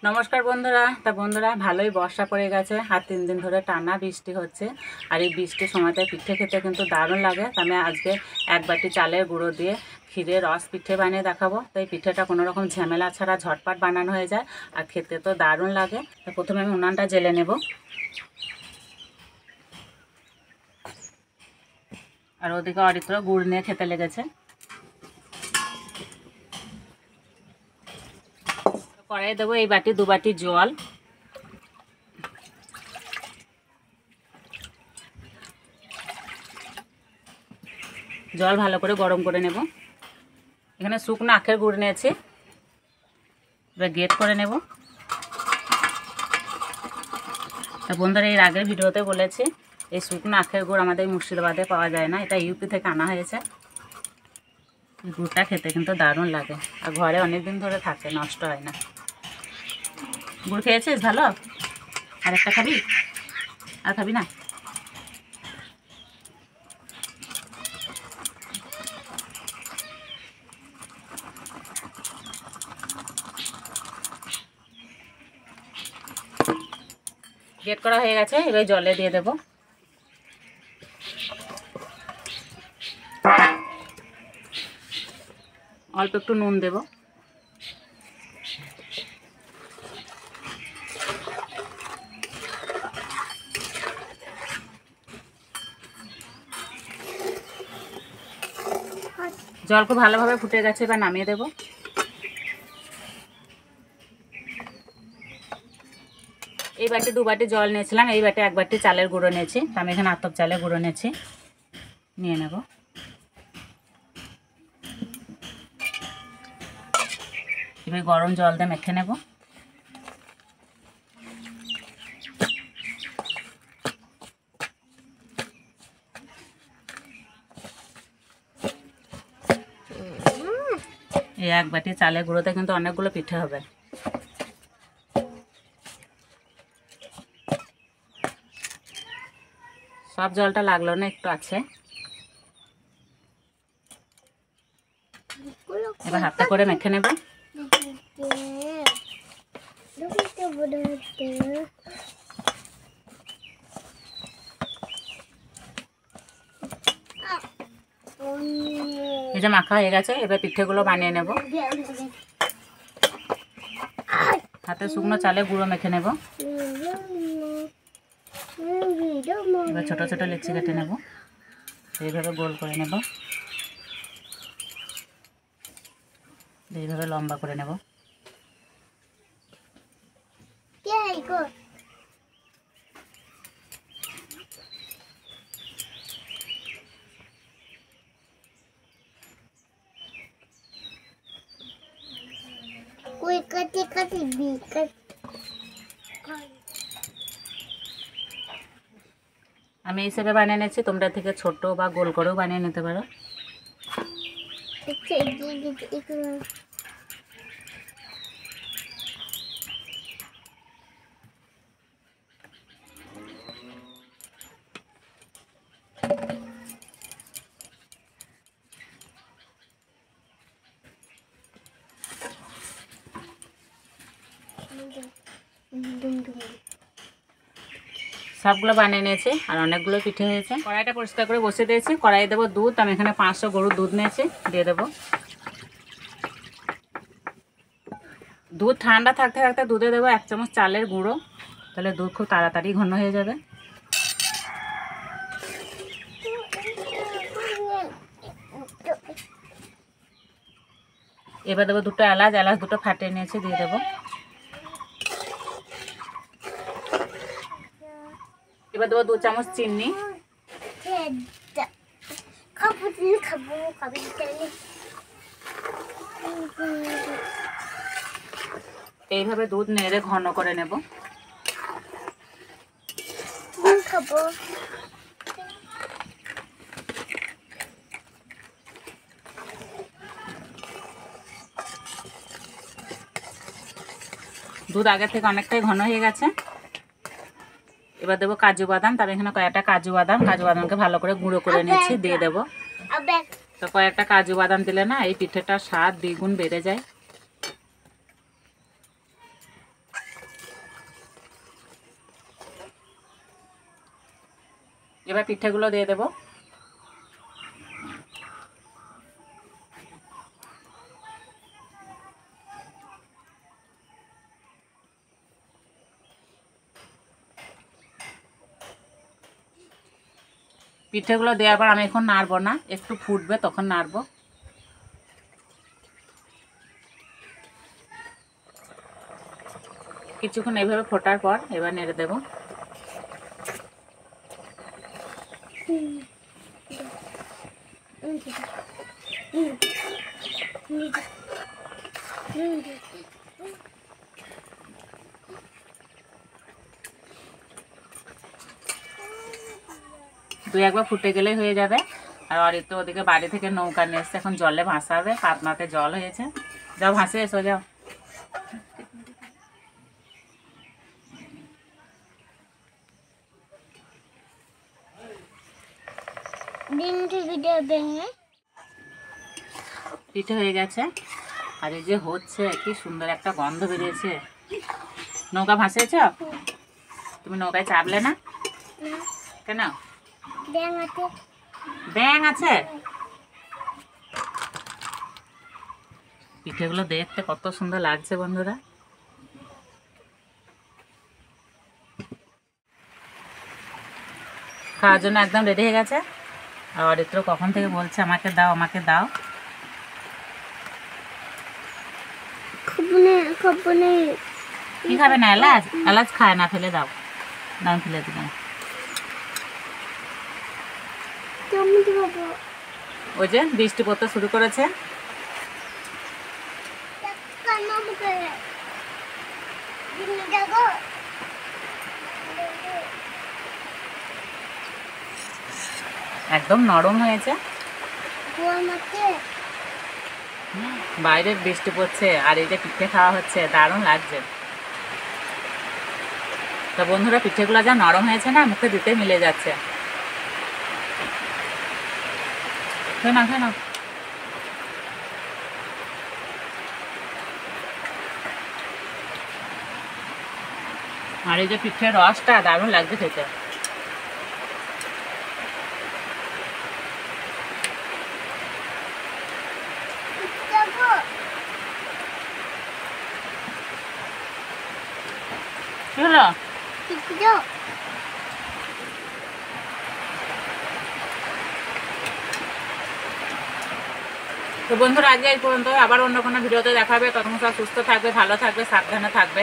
নমস্কার বন্ধুরা। বন্ধুরা ভালোই বর্ষা পড়ে গেছে আর 3 দিন ধরে টানা বৃষ্টি হচ্ছে। আর এই বৃষ্টির সময়তে পিঠে খেতে কিন্তু দারুণ লাগে। আমি আজকে 1 বাটি চালের গুঁড়ো দিয়ে ক্ষীরে রস পিঠে বানিয়ে দেখাবো। তো এই পিঠেটা কোনো রকম ঝামেলা ছাড়া ঝটপট বানানো হয়ে যায় আর খেতে তো দারুণ লাগে। তো প্রথমে আমি উনানটা জ্বেলে নেব। আর ওদিকে অরিত্র গুড় নিয়ে খেতে লেগেছে। কড়াই দেবো এই বাটি 2 বাটি জল। জল ভালো করে গরম করে নেব। এখানে শুকনো আখের গুড় নিয়েছি, এবার গ্রেট করে নেব। তা বন্ধুরা এর আগের ভিডিওতে বলেছি এই শুকনো আখের গুড় আমাদের মুর্শিদাবাদে পাওয়া যায় না, এটা ইউপি থেকে আনা হয়েছে। গুড়টা খেতে কিন্তু দারুণ লাগে আর ঘরে অনেক দিন ধরে থাকে, নষ্ট হয় না। গুড় খেয়েছিস? ভালো। আর একটা খাবি? আর খাবি না? গ্রেট করা হয়ে গেছে, এবার জলে দিয়ে দেব। অল্প একটু নুন দেব। জল খুব ভালোভাবে ফুটে গেছে, এবার নামিয়ে দেব। এই বাটি 2 বাটি জল নিয়েছিলাম, এই বাটি 1 বাটি চালের গুঁড়ো নিয়েছি। আমি এখানে আতপ চালের গুঁড়ো নিয়েছি, নিয়ে নেব। এবার গরম জল দিয়ে মেখে নেব। এই 1 বাটি চালের গুঁড়োতে কিন্তু অনেকগুলো পিঠে হবে। সব জলটা লাগলো না, একটু আছে। এবার হাতে করে মেখে নেব। এই যে মাখা হয়ে গেছে, এবার পিঠেগুলো বানিয়ে নেব। হাতে শুকনো চালে গুঁড়ো মেখে নেব। এবার ছোট ছোট লেচি কেটে নেব, এইভাবে গোল করে নেব, এইভাবে লম্বা করে নেব। আমি এই হিসেবে বানিয়ে নিয়েছি, তোমরা থেকে ছোট বা গোল করেও বানিয়ে নিতে পারো। সবগুলো বানিয়ে নিয়েছি আর অনেকগুলো পিঠে হয়েছে। কড়াইটা পরিষ্কার করে বসিয়ে দিয়েছি। কড়াইয়ে দেবো দুধ। আমি এখানে 500 গরুর দুধ নিয়েছি, দিয়ে দেবো। দুধ ঠান্ডা থাকতে থাকতে দুধে দেবো 1 চামচ চালের গুঁড়ো, তাহলে দুধ খুব তাড়াতাড়ি ঘন হয়ে যাবে। এবার দেবো 2টো এলাচ, এলাচ 2টো ফাটিয়ে নিয়েছি, দিয়ে দেবো। এবার দেবো 2 চামচ চিনি। এইভাবে দুধ নেড়ে ঘন করে নেব। দুধ আগে থেকে অনেকটাই ঘন হয়ে গেছে। এবার দেবো কাজু বাদাম। তবে এখানে কয়েকটা কাজু বাদামকে ভালো করে গুঁড়ো করে নিয়েছি, দিয়ে দেবো। তো কয়েকটা কাজু বাদাম দিলে না এই পিঠেটার স্বাদ দ্বিগুণ বেড়ে যায়। এবার পিঠেগুলো দিয়ে দেবো। পিঠেগুলো দেওয়ার পর আমি এখন নাড়বো না, একটু ফুটবে তখন নাড়বো। কিছুক্ষণ এইভাবে ফোটার পর এবার নেড়ে দেবো। দুই একবার ফুটে গেলেই হয়ে যাবে। আর অরিত্র ওদিকে বাড়ি থেকে নৌকা নিয়ে এসছে, এখন জলে ভাসাবে, পাতনাতে জল হয়েছে। যাও ভাসে এসো, যাও। পিঠে হয়ে গেছে, আর এই যে হচ্ছে, কি সুন্দর একটা গন্ধ বেরিয়েছে। নৌকা ভাসিয়েছ? তুমি নৌকায় চাপলে না কেন? ব্যাঙ আছে। পিঠেগুলো দেখতে কত সুন্দর লাগছে বন্ধুরা। খাওয়ার জন্য একদম রেডি হয়ে গেছে। আর অরিত্র কখন থেকে বলছে আমাকে দাও, আমাকে দাও। কি খাবে না? এলাচ? এলাচ খায় না, ফেলে দাও। দাম ফেলে দিলাম। ওই যে বৃষ্টি পড়তে শুরু করেছে। একদম নরম হয়েছে। বাইরে বৃষ্টি পড়ছে আর এই যে পিঠে খাওয়া হচ্ছে, দারুণ লাগছে। তো বন্ধুরা, পিঠেগুলো যা নরম হয়েছে না, মুখে দিতে মিলে যাচ্ছে। খেয়ে নাও। আর এই যে পিঠের রসটা দারুণ লাগছে খেতে। কি হলো? তো বন্ধুরা, আজকে এই পর্যন্ত। আবার অন্য কোনো ভিডিওতে দেখাবে। তখন সব সুস্থ থাকবে, ভালো থাকবে, সাবধানে থাকবে।